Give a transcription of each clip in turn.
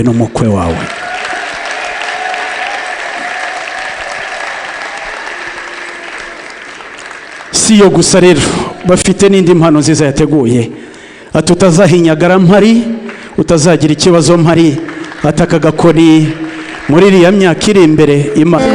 n'umukwe wawe. Si yo gusa rero, bafite n'indi mpano nziza yateguye. Ati utazahinyagara mpari, utazagira ikibazo mpari, ataka gakoni muri iriya myaka iri imbere Imana.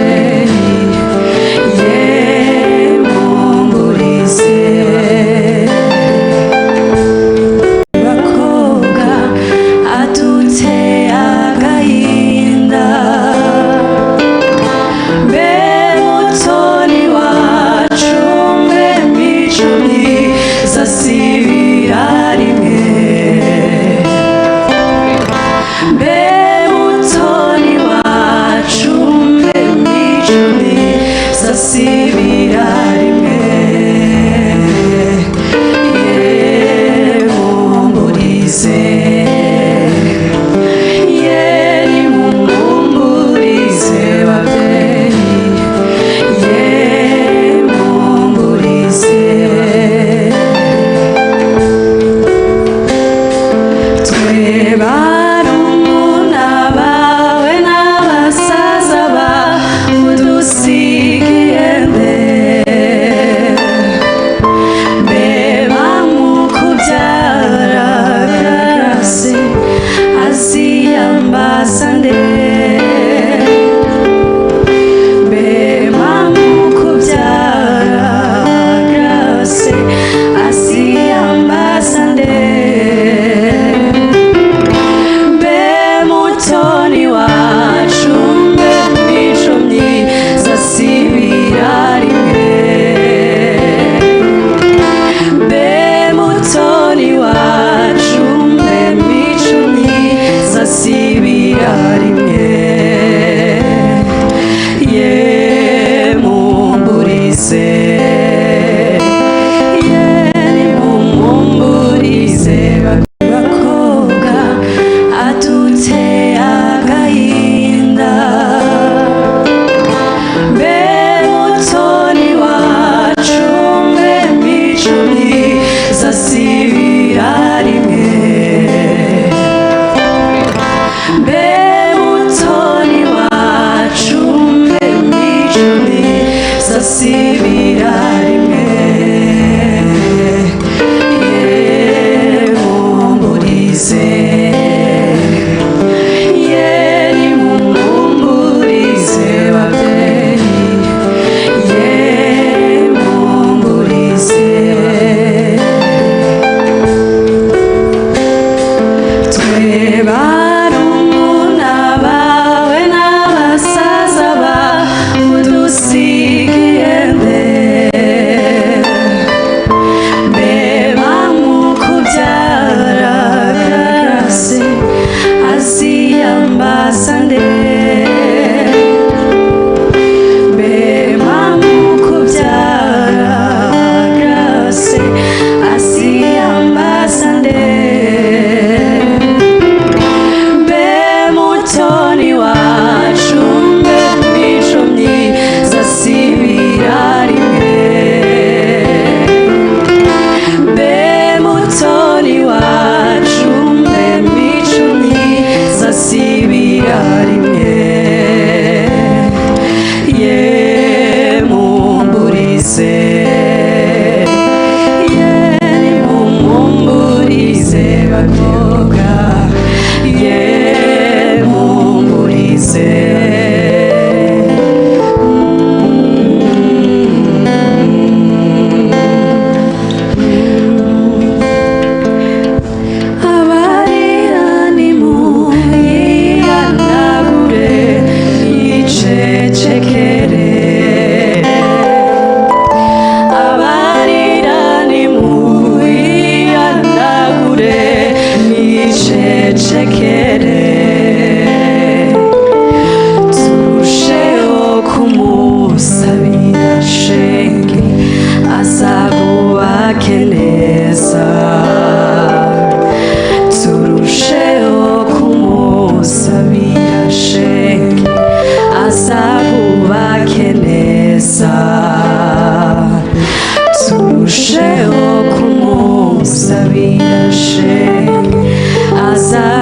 Turusheho kumusabira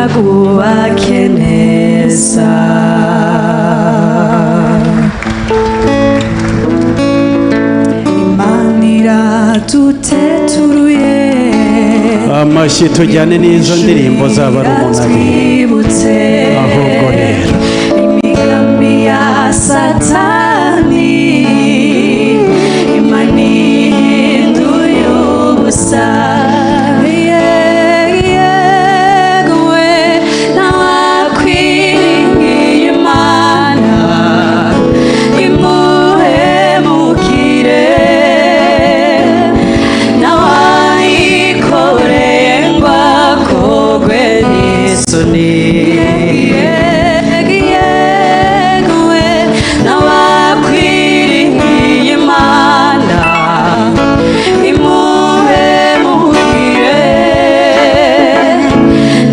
agubake neza. Imana iraduteturuye, amashyi tujyane n'izo ndirimbo z'abarumunabi. ahubwo rero imigambi ya Satani Imana ihinduye ubusa. Yeguwe n'abakwiringiye Imana imuhemukire, n'abayikoreye ngo akogwe n'isoni. Yeguwe n'abakwiringiye Imana imuhemukire,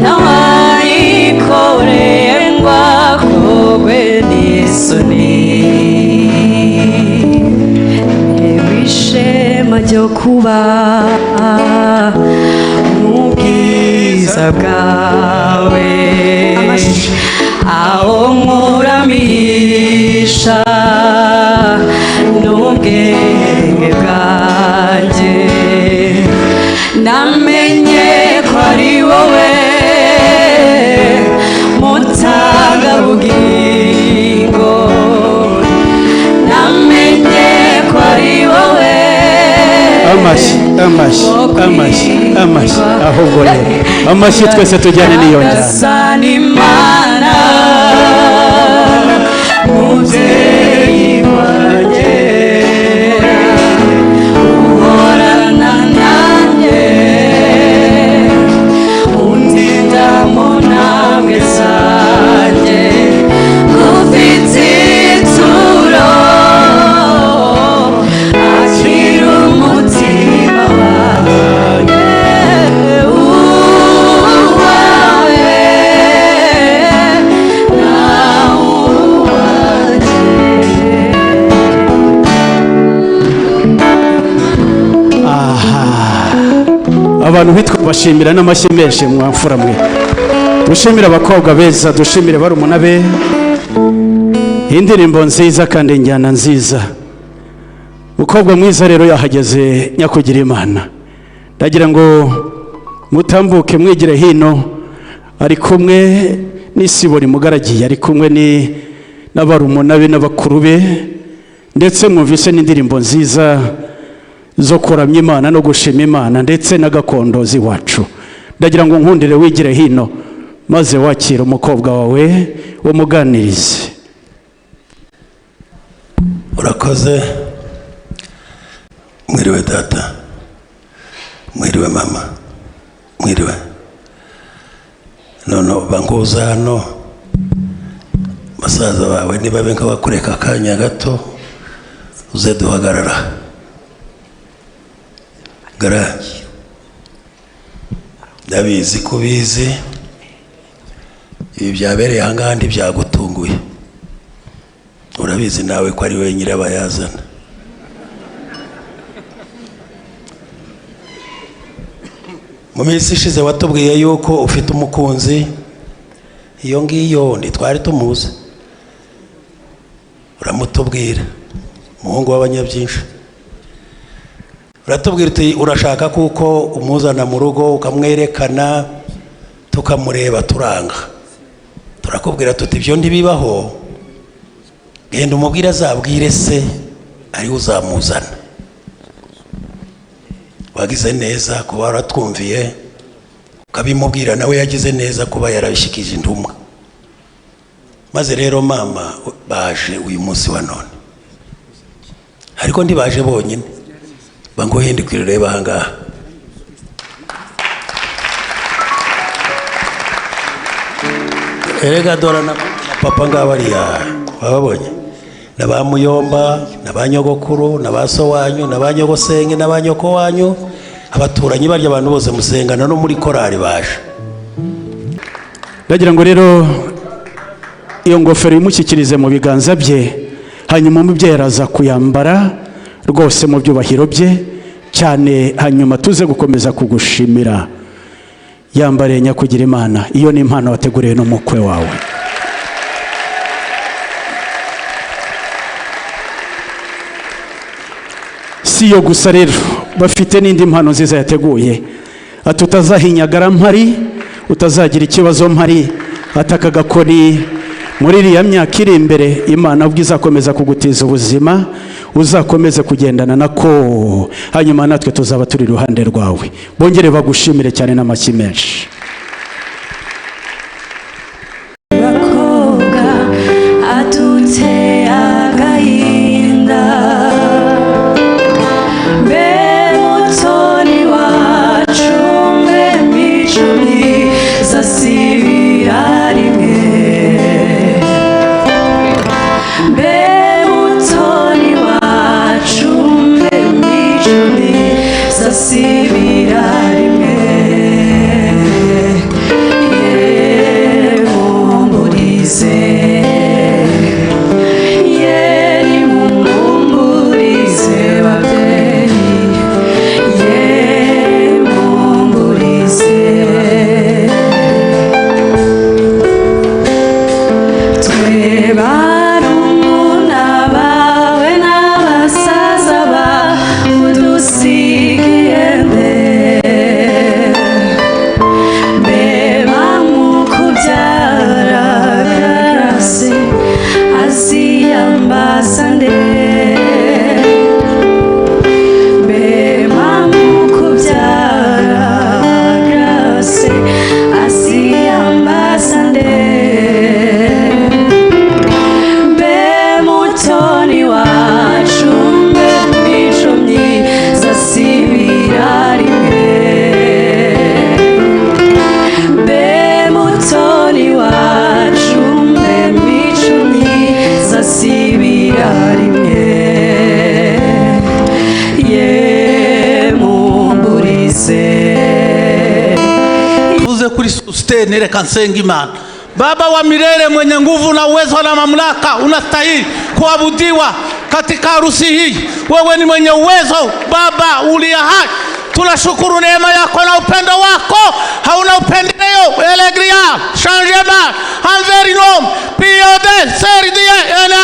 n'abayikoreye ngo akogwe n'isoni. Ishema ryo kuba mu bwiza bwawe, aho nkuramisha n'ubwenge bwanjye, namenye ko ari wowe mutanga bugingo, namenye ko ari wowe. amashyi amashyi amashyi amashyi ahubwo rero amashyi twese tujyane n'iyo njyana. Imana mubyeyi wanjye uhorana nanjye, undinda mu ntambwe zanjye, ufite ituro akira umutima wanjye uwawe nawe uwanjye. abantu bitwa bashimira n'amashyi menshi mwamfura mwe. dushimire abakobwa beza, dushimire barumuna be, indirimbo nziza kandi injyana nziza. mukobwa mwiza rero yahageze nyakugira Imana, ndagira ngo mutambuke mwigire hino. ari kumwe n'isibo rimugaragiye, ari kumwe n'abarumuna be n'abakuru be, ndetse mwumvise n'indirimbo nziza zo kuramya Imana no gushima Imana, ndetse na gakondo z'iwacu. ndagira ngo nkundire wigire hino maze wakira umukobwa wawe umuganirize. urakoze. mwiriwe data, mwiriwe mama, mwiriwe. none banguza hano basaza bawe nibabe nk'abakureka akanya gato uze duhagarara. Garangi ndabizi ko ubizi, ibi byabereye ahangaha ntibyagutunguye. urabizi nawe ko ari we nyirabayazana. mu minsi ishize watubwiye yuko ufite umukunzi, iyo ngiyo ntitwari tumuzi. uramutubwira, umuhungu w'abanyabyinshi. uratubwira uti urashaka kuko umuzana mu rugo ukamwerekana tukamureba turanga. turakubwira tuti ibyo ntibibaho, genda umubwire azabwire se ari uzamuzana. wagize neza kuba waratwumviye ukabimubwira, nawe yagize neza kuba yarabishikije intumwa. maze rero mama baje uyu munsi wa none, ariko ntibaje bonyine, bango hindi kwireba ahangaha. erega dora na papa ngabariya babonye, na ba Muyomba, na ba nyogokuru, na ba so wanyu, na ba nyogosenge, na ba nyoko wanyu, abaturanyi barya abantu bose musengana no muri korari baje. ndagira ngo rero iyo ngofero imushyikirize mu biganza bye, hanyuma umubyeyi araza kuyambara rwose mu byubahiro bye cyane, hanyuma tuze gukomeza kugushimira. yambariye nyakugira Imana. Iyo ni impano wateguriwe n'umukwe wawe. Si yo gusa rero, bafite n'indi mpano nziza yateguye. Ati utazahinyagara mpari, utazagira ikibazo mpari, ataka gakoni muri iriya myaka iri imbere. Imana ubwo izakomeza kugutiza ubuzima, uzakomeze kugendana nako, hanyuma natwe tuzaba turi iruhande rwawe. Bongere bagushimire cyane n'amashyi menshi. bakobwa adutse agahinda, mbe mutoni wacu, mbe mico myiza sibira rimwe, mbe mutoni wacu, mbe mico myiza sibira rimwe. Nireka nsenga Imana. Baba wa milele mwenye nguvu na uwezo na mamlaka, unastahili kuabudiwa katika harusi hii. Wewe ni mwenye uwezo Baba uliye hai. Tunashukuru neema yako na upendo wako, hauna upendeleo. Elegria, changement, envers l'homme, piode, serdie, ena,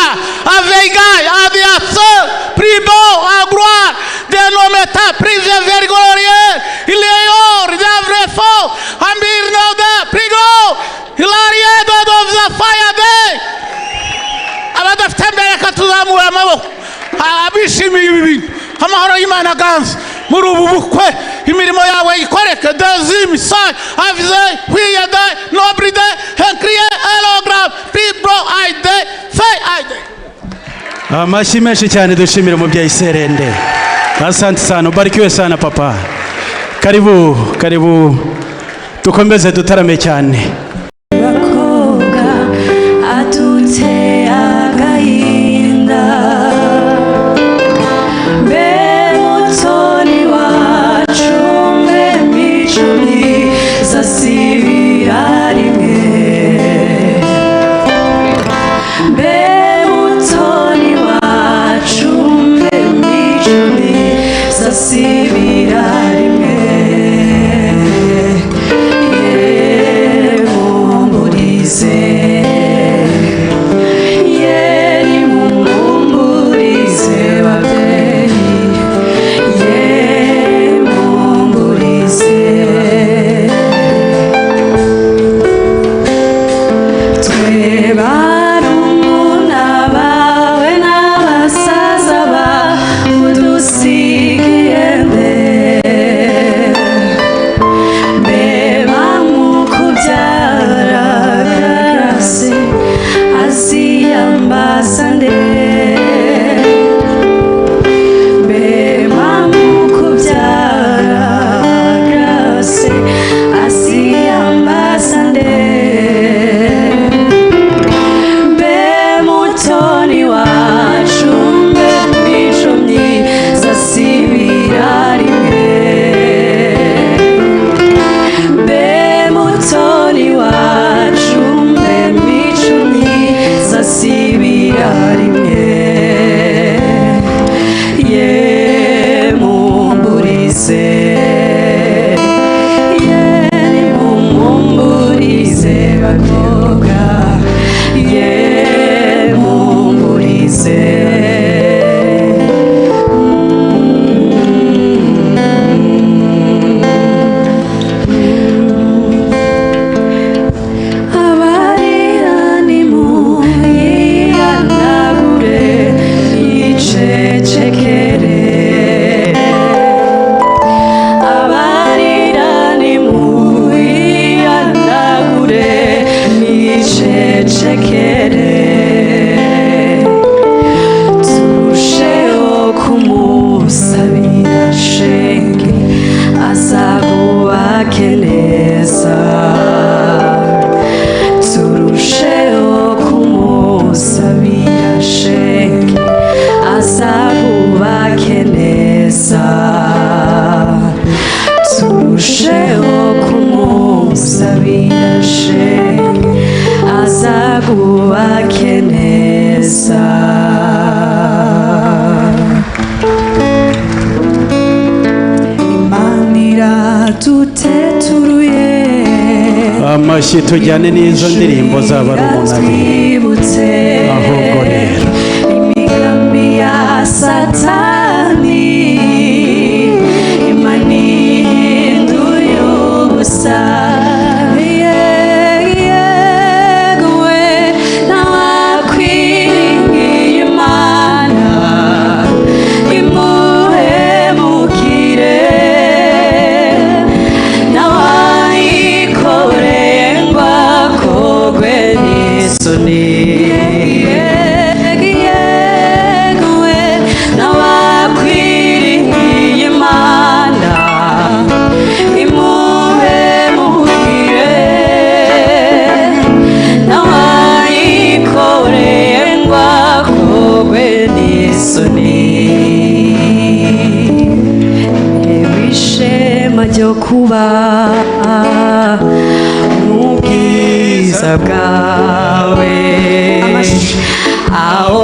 aveigai, aviateur, plus beau, à gloire, de nos métas, privé, vergorieux, il est hors, d'avre faux, ambir noda, prigo, hilariedo, dovza fayade. Abadaftembe katuzamu amabo, abishimi bibi, amahoro y'Imana ganze. Muri ubu bukwe imirimo yawe ikoreke, dezimi sai avize kwiyade nobride henkriye elogram pibro aide fei aide. Amashyi menshi cyane dushimire umubyeyi Serende. Asante sana, ubarikiwe sana papa. Karibu, karibu tukomeze dutarame cyane. bakobwa adutse agahinda, mbe mutoni wacu, mbe mico myiza sibira rimwe, mbe mutoni wacu, mbe mico myiza sibira rimwe. bakoga yemumurize abarira nimuyihanagure yicecekere abarira nimuyihanagure yicecekere turusheho kumusabira shenge azagubake neza turusheho kumusabira shenge azagubake neza turusheho kumusabira shenge azagubake neza Imana iraduteturuye amashyi tujyane n'izo ndirimbo z'abarumuna be twibutse ahubwo rero imigambi ya satani Imana ihinduye ubusa yeguwe n'abakwiringiye Imana imuhemukire n'abayikoreye ngo akogwe n'isoni yeguwe n'abakwiringiye Imana imuhemukire n'abayikoreye ngo akogwe n'isoni ishema ryo kuba mu bwiza bwawe aho